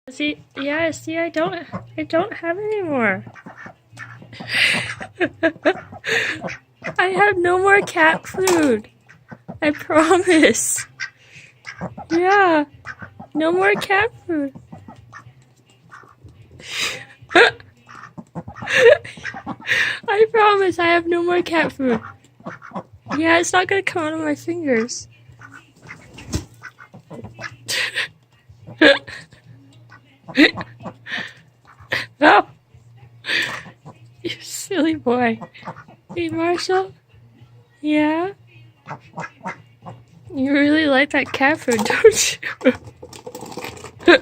See, yeah, see, I don't have any more. I have no more cat food. I promise. Yeah, no more cat food. I promise I have no more cat food. Yeah, it's not gonna come out of my fingers. Oh, you silly boy. Hey, Marshall? Yeah? You really like that cat food, don't you?